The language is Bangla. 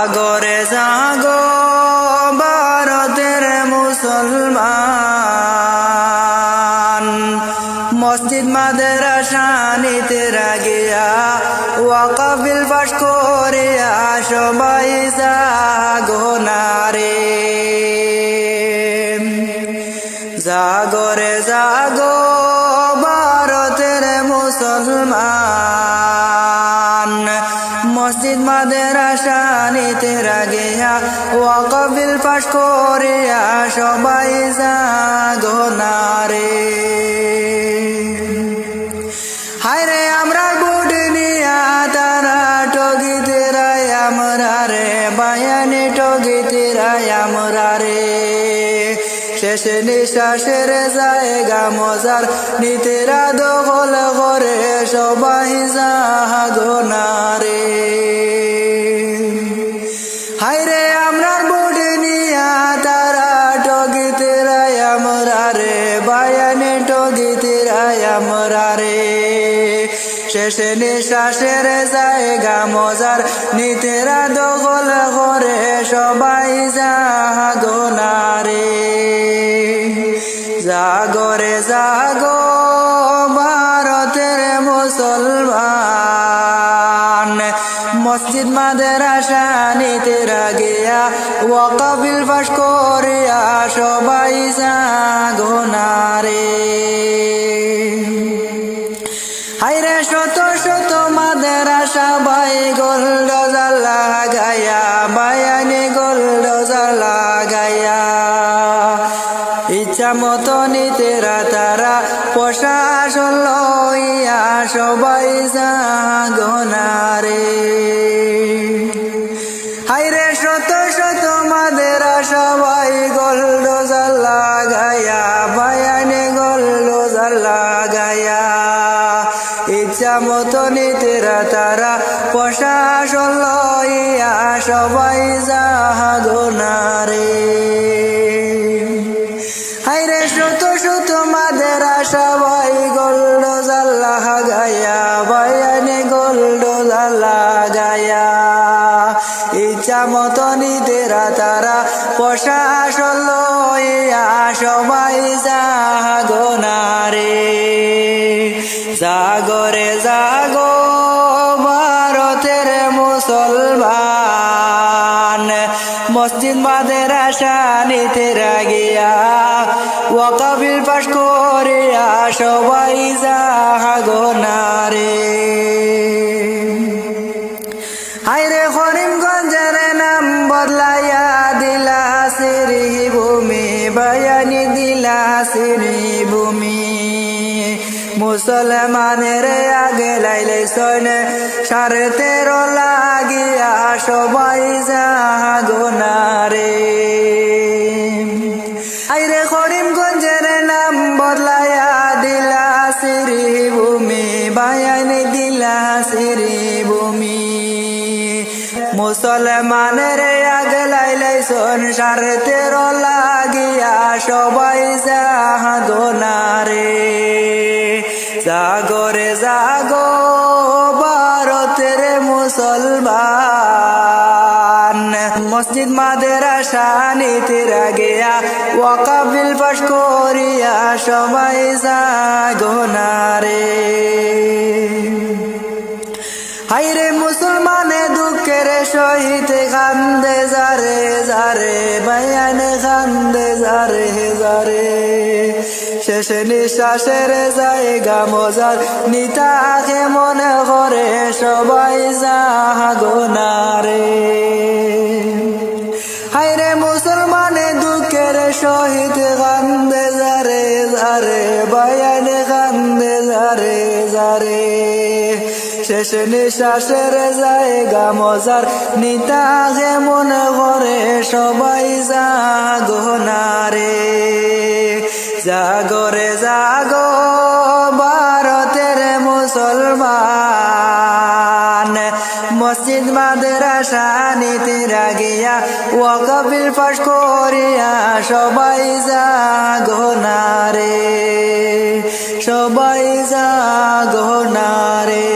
জাগরে জাগো ভারতের মুসলমান, মসজিদ মাদ্রাসা নিতে রাগিয়া ওয়াকফ বিল পাশ করিয়া সবাই জাগো নারে। জাগরে জাগো ভারতের মুসলমান, মসজিদ মাদ্রাসা নিতে রাগিয়া ওয়াকফ বিল পাশ করিয়া সবাই জাগো নারে। হায়রে আমরা বুট নিয়া তারা টগিতে রায় আমরা রে, বায়ানে টগিতে রায় আমরা রে। শেষে নিঃশ্বাসের জায়গা মজার নিতেরা দখল করে সবাই জাগো নারে। হায়রে আমরার বুড়ি নিয়া তারা টগিতে রায় আমরা রে, বায়ানে টগিতে রায় আমরা রে। শেষে নিঃশ্বাসের জায়গা মজার নিতেরা দখল করে সবাই জাগো নারে। জাগরে জাগো ভারতের মুসলমান, মসজিদ মাদ্রাসা নিতে রাগিয়া ওয়াকফ বিল পাশ করিয়া সবাই জাগো নারে। হায়রে শত শত মাদ্রাসা বাই গোল্ড জ্বালা গায়া, বায়ানে গোল্ড জ্বালা গায়া। ইচ্ছা মতো নিতেরা তারা প্রশাসন লইয়া সবাই জাগো নারে। হায়রে শত শত মাদ্রাসা বাই গোল্ড জ্বালা গায়া, বায়ানে গোল্ড জ্বালা গায়া। ইচ্ছা মতো নিতেরা তারা প্রশাসন লইয়া সবাই জাগো নারে। হায়রে শত শত মাদ্রাসা বাই গোল্ড জ্বালা গায়া, বায়ানে গোল্ড জ্বালা গায়া। ইচ্ছা মতো নিতেরা তারা প্রশাসন লইয়া সবাই জাগো নারে। জাগরে জাগো ভারতের মুসলমান, মসজিদ মাদ্রাসা নিতে রাগিয়া ওয়াকফ বিল পাশ করিয়া সবাই জাগো নারে। হায়রে করিমগঞ্জের নাম বদলাইয়া দিলা শ্রী ভূমি, বায়ানি দিলা শ্রী ভূমি। মুসলমানের আগে লাইলে সৈনে 13.5 লাগিয়া সবাই জাগো নারে। হায়রে করিমগঞ্জের নাম বদলাইয়া দিলা শ্রী ভূমি, বায়ানে দিলা শ্রী ভূমি। মুসলমানের আগে লাইলে সন 13.5 লাগিয়া সবাই জাগো নারে। জাগরে জাগো ভারতের মুসলমান, মসজিদ মাদ্রাসা নিতে রাগিয়া ওয়াকফ বিল পাশ করিয়া সবাই জাগো নারে। হায়রে মুসলমানে দুঃখের সহিত কান্দে যারে যারে, বায়ানে কান্দে যারে যারে। শেষে নিঃশ্বাসের জায়গা মজার নিতাকে মনে করে সবাই জাগো নারে। হায়রে মুসলমানে দুঃখের সহিত কান্দে যারে যারে, বায়ানে কান্দে যারে যারে। শেষে নিঃশ্বাসের জায়গা মজার নিতাকে মনে করে সবাই জাগো নারে। জাগরে জাগো ভারতের মুসলমান, মসজিদ মাদ্রাসা নিতে রাগিয়া ওয়াকফ বিল পাশ করিয়া সবাই জাগো নারে। সবাই জাগো নারে।